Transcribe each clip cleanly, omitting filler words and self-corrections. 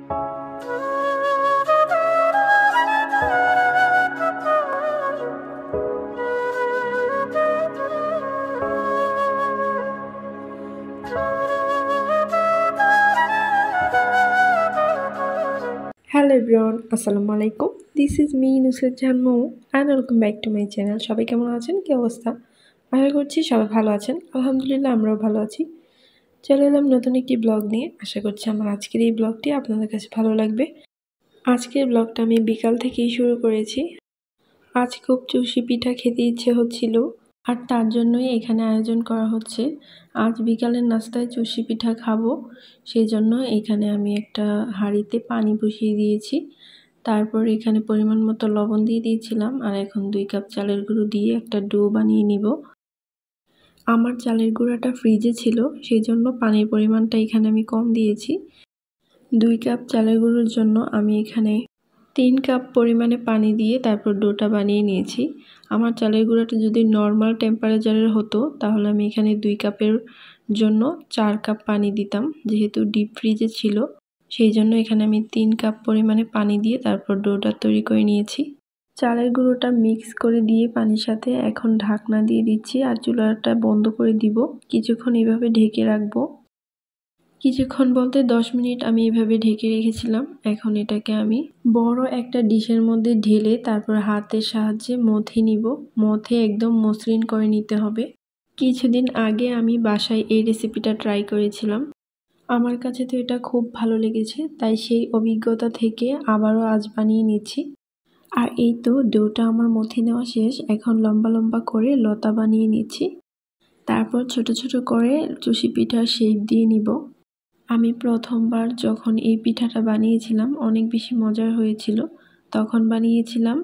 Hello everyone, আসসালামু আলাইকুম। This is me Nusrat Jahan Mou and welcome back to my channel. সবাই কেমন আছেন? কী অবস্থা? আশা করছি সবাই ভালো আছেন। আলহামদুলিল্লাহ আমরাও ভালো আছি। চলে এলাম নতুন একটি ব্লগ নিয়ে। আশা করছি আমার আজকের এই ব্লগটি আপনাদের কাছে ভালো লাগবে। আজকের ব্লগটা আমি বিকাল থেকেই শুরু করেছি। আজ খুব চুষি পিঠা খেতে ইচ্ছে হচ্ছিল, আর তার জন্যই এখানে আয়োজন করা হচ্ছে। আজ বিকালের নাস্তায় চুষি পিঠা খাবো, সেই জন্য এখানে আমি একটা হাঁড়িতে পানি বসিয়ে দিয়েছি। তারপর এখানে পরিমাণ মতো লবণ দিয়ে দিয়েছিলাম, আর এখন 2 কাপ চালের গুঁড়ো দিয়ে একটা ডো বানিয়ে নিব। আমার চালের গুঁড়াটা ফ্রিজে ছিল, সেই জন্য পানির পরিমাণটা এখানে আমি কম দিয়েছি। 2 কাপ চালের গুঁড়োর জন্য আমি এখানে 3 কাপ পরিমাণে পানি দিয়ে তারপর ডোটা বানিয়ে নিয়েছি। আমার চালের গুঁড়াটা যদি নর্মাল টেম্পারেচারের হতো তাহলে আমি এখানে 2 কাপের জন্য 4 কাপ পানি দিতাম। যেহেতু ডিপ ফ্রিজে ছিল, সেই জন্য এখানে আমি 3 কাপ পরিমাণে পানি দিয়ে তারপর ডোটা তৈরি করে নিয়েছি। চালের গুঁড়োটা মিক্স করে দিয়ে পানির সাথে এখন ঢাকনা দিয়ে দিচ্ছি, আর চুলাটা বন্ধ করে দিব। কিছুক্ষণ এভাবে ঢেকে রাখবো। কিছুক্ষণ বলতে 10 মিনিট আমি এভাবে ঢেকে রেখেছিলাম। এখন এটাকে আমি বড় একটা ডিশের মধ্যে ঢেলে তারপর হাতের সাহায্যে মথে নিব। মথে একদম মসৃণ করে নিতে হবে। কিছুদিন আগে আমি বাসায় এই রেসিপিটা ট্রাই করেছিলাম। আমার কাছে তো এটা খুব ভালো লেগেছে, তাই সেই অভিজ্ঞতা থেকে আবারও আজ বানিয়ে নিচ্ছি। আর এই তো ডোটা আমার মথে নেওয়া শেষ। এখন লম্বা লম্বা করে লতা বানিয়ে নিচ্ছি। তারপর ছোট ছোট করে চুষি পিঠার শেপ দিয়ে নিব। আমি প্রথমবার যখন এই পিঠাটা বানিয়েছিলাম অনেক বেশি মজার হয়েছিল। তখন বানিয়েছিলাম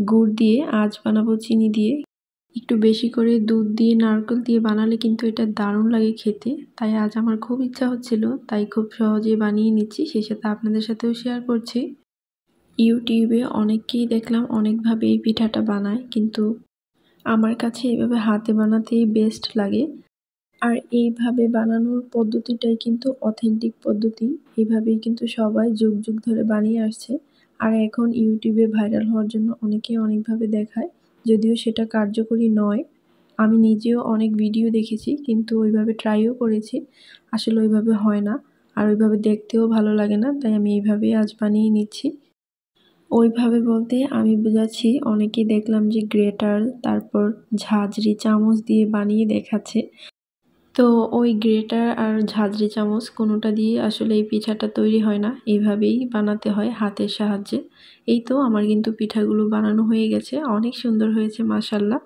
গুড় দিয়ে, আজ বানাবো চিনি দিয়ে। একটু বেশি করে দুধ দিয়ে নারকেল দিয়ে বানালে কিন্তু এটা দারুণ লাগে খেতে। তাই আজ আমার খুব ইচ্ছা হচ্ছিল, তাই খুব সহজেই বানিয়ে নিচ্ছি। সেই সাথে আপনাদের সাথেও শেয়ার করছি। ইউটিউবে অনেককেই দেখলাম অনেকভাবে এই পিঠাটা বানায়, কিন্তু আমার কাছে এভাবে হাতে বানাতেই বেস্ট লাগে। আর এইভাবে বানানোর পদ্ধতিটাই কিন্তু অথেন্টিক পদ্ধতি। এইভাবেই কিন্তু সবাই যুগ যুগ ধরে বানিয়ে আসছে। আর এখন ইউটিউবে ভাইরাল হওয়ার জন্য অনেকেই অনেকভাবে দেখায়, যদিও সেটা কার্যকরী নয়। আমি নিজেও অনেক ভিডিও দেখেছি, কিন্তু ওইভাবে ট্রাইও করেছি, আসলে ওইভাবে হয় না, আর ওইভাবে দেখতেও ভালো লাগে না। তাই আমি এইভাবেই আজ বানিয়ে নিচ্ছি। ওইভাবে বলতে আমি বোঝাচ্ছি, অনেকেই দেখলাম যে গ্রেটার তারপর ঝাঁঝরি চামচ দিয়ে বানিয়ে দেখাচ্ছে। তো ওই গ্রেটার আর ঝাঁঝরি চামচ কোনোটা দিয়ে আসলে এই পিঠাটা তৈরি হয় না, এইভাবেই বানাতে হয় হাতের সাহায্যে। এই তো আমার কিন্তু পিঠাগুলো বানানো হয়ে গেছে, অনেক সুন্দর হয়েছে মাশাআল্লাহ।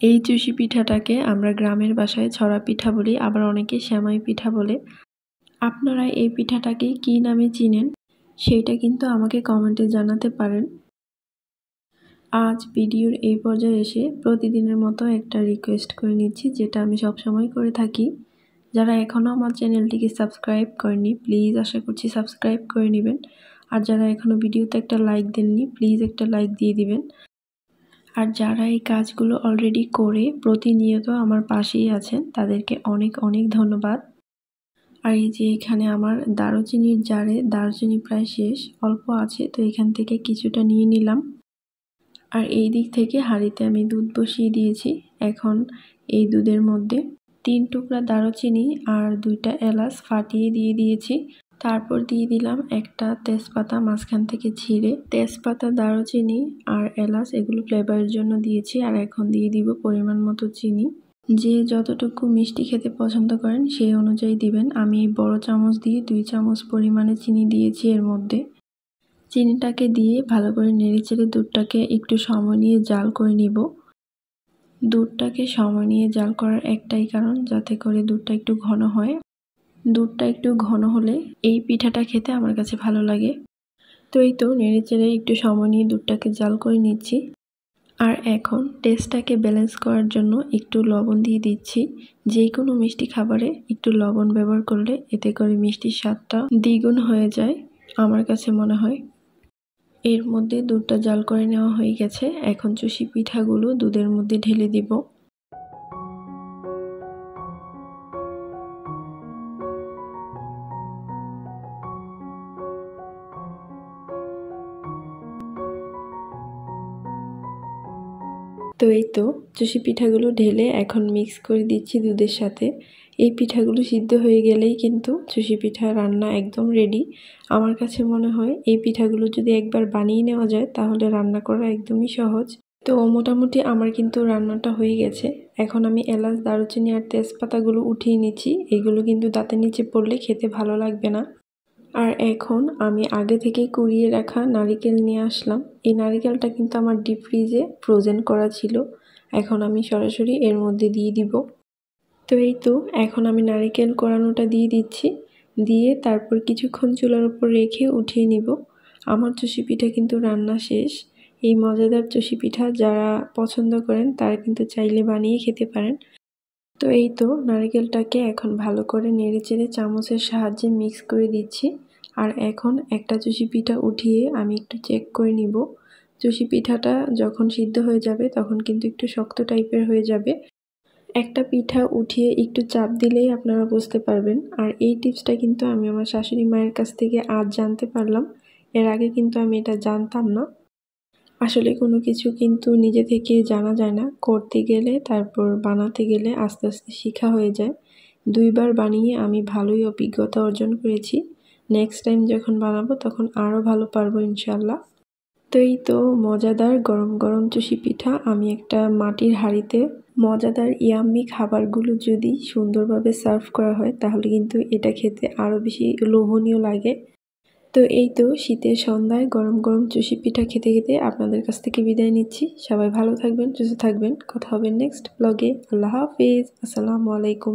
এই চুষি পিঠাটাকে আমরা গ্রামের ভাষায় ছড়া পিঠা বলি, আবার অনেকে সেমাই পিঠা বলে। আপনারা এই পিঠাটাকে কী নামে চিনেন সেইটা কিন্তু আমাকে কমেন্টে জানাতে পারেন। আজ ভিডিওর এই পর্যায়ে এসে প্রতিদিনের মতো একটা রিকোয়েস্ট করে নিচ্ছি, যেটা আমি সবসময় করে থাকি। যারা এখনও আমার চ্যানেলটিকে সাবস্ক্রাইব করেনি প্লিজ আশা করছি সাবস্ক্রাইব করে নেবেন। আর যারা এখনও ভিডিওতে একটা লাইক দেননি প্লিজ একটা লাইক দিয়ে দিবেন। আর যারা এই কাজগুলো অলরেডি করে প্রতিনিয়ত আমার পাশেই আছেন তাদেরকে অনেক অনেক ধন্যবাদ। আর এই যে এখানে আমার দারুচিনির জারে দারুচিনি প্রায় শেষ, অল্প আছে, তো এখান থেকে কিছুটা নিয়ে নিলাম। আর এই দিক থেকে হাঁড়িতে আমি দুধ বসিয়ে দিয়েছি। এখন এই দুধের মধ্যে 3 টুকরা দারুচিনি আর 2টা এলাচ ফাটিয়ে দিয়ে দিয়েছি। তারপর দিয়ে দিলাম একটা তেজপাতা মাঝখান থেকে ছিঁড়ে। তেজপাতা, দারুচিনি আর এলাচ এগুলো ফ্লেভারের জন্য দিয়েছি। আর এখন দিয়ে দিব পরিমাণ মতো চিনি। যে যতটুকু মিষ্টি খেতে পছন্দ করেন সেই অনুযায়ী দিবেন। আমি এই বড় চামচ দিয়ে 2 চামচ পরিমাণে চিনি দিয়েছি এর মধ্যে। চিনিটাকে দিয়ে ভালো করে নেড়েচেড়ে দুধটাকে একটু সময় নিয়ে জাল করে নিব। দুধটাকে সময় নিয়ে জাল করার একটাই কারণ, যাতে করে দুধটা একটু ঘন হয়। দুধটা একটু ঘন হলে এই পিঠাটা খেতে আমার কাছে ভালো লাগে। তো এই তো নেড়েচেড়ে একটু সময় নিয়ে দুধটাকে জাল করে নিচ্ছি। আর এখন টেস্টটাকে ব্যালেন্স করার জন্য একটু লবণ দিয়ে দিচ্ছি। যে কোনো মিষ্টি খাবারে একটু লবণ ব্যবহার করলে এতে করে মিষ্টির স্বাদটা দ্বিগুণ হয়ে যায় আমার কাছে মনে হয়। এর মধ্যে দুধটা জাল করে নেওয়া হয়ে গেছে। এখন চুষি পিঠাগুলো দুধের মধ্যে ঢেলে দিব। তো এই তো চুষি পিঠাগুলো ঢেলে এখন মিক্স করে দিচ্ছি দুধের সাথে। এই পিঠাগুলো সিদ্ধ হয়ে গেলেই কিন্তু চুষি পিঠা রান্না একদম রেডি। আমার কাছে মনে হয় এই পিঠাগুলো যদি একবার বানিয়ে নেওয়া যায় তাহলে রান্না করা একদমই সহজ। তো মোটামুটি আমার কিন্তু রান্নাটা হয়ে গেছে। এখন আমি এলাচ, দারুচিনি আর তেজপাতাগুলো উঠিয়ে নিচ্ছি। এগুলো কিন্তু দাঁতের নিচে পড়লে খেতে ভালো লাগবে না। আর এখন আমি আগে থেকেই কুড়িয়ে রাখা নারিকেল নিয়ে আসলাম। এই নারিকেলটা কিন্তু আমার ডিপ ফ্রিজে ফ্রোজেন করা ছিল। এখন আমি সরাসরি এর মধ্যে দিয়ে দিব। তো এই তো এখন আমি নারিকেল কোড়ানোটা দিয়ে দিচ্ছি। দিয়ে তারপর কিছুক্ষণ চুলার উপর রেখে উঠিয়ে নিব। আমার চুষি পিঠা কিন্তু রান্না শেষ। এই মজাদার চুষি পিঠা যারা পছন্দ করেন তারা কিন্তু চাইলে বানিয়ে খেতে পারেন। তো এই তো নারকেলটাকে এখন ভালো করে নেড়েচেড়ে চামচের সাহায্যে মিক্স করে দিচ্ছি। আর এখন একটা চুষি পিঠা উঠিয়ে আমি একটু চেক করে নিব। চুষি পিঠাটা যখন সিদ্ধ হয়ে যাবে তখন কিন্তু একটু শক্ত টাইপের হয়ে যাবে। একটা পিঠা উঠিয়ে একটু চাপ দিলেই আপনারা বুঝতে পারবেন। আর এই টিপসটা কিন্তু আমি আমার শাশুড়ি মায়ের কাছ থেকে আজ জানতে পারলাম। এর আগে কিন্তু আমি এটা জানতাম না। আসলে কোনো কিছু কিন্তু নিজে থেকে জানা যায় না, করতে গেলে তারপর বানাতে গেলে আস্তে আস্তে শেখা হয়ে যায়। 2 বার বানিয়ে আমি ভালোই অভিজ্ঞতা অর্জন করেছি। নেক্সট টাইম যখন বানাবো তখন আরও ভালো পারবো ইনশাল্লাহ। তো এই তো মজাদার গরম গরম চুষি পিঠা আমি একটা মাটির হাঁড়িতে। মজাদার ইয়াম্মি খাবারগুলো যদি সুন্দরভাবে সার্ভ করা হয় তাহলে কিন্তু এটা খেতে আরও বেশি লোভনীয় লাগে। তো এই তো শীতের সন্ধ্যায় গরম গরম চুষি পিঠা খেতে খেতে আপনাদের কাছ থেকে বিদায় নিচ্ছি। সবাই ভালো থাকবেন, সুস্থ থাকবেন। কথা হবে নেক্সট ব্লগে। আল্লাহ হাফেজ। আসসালামু আলাইকুম।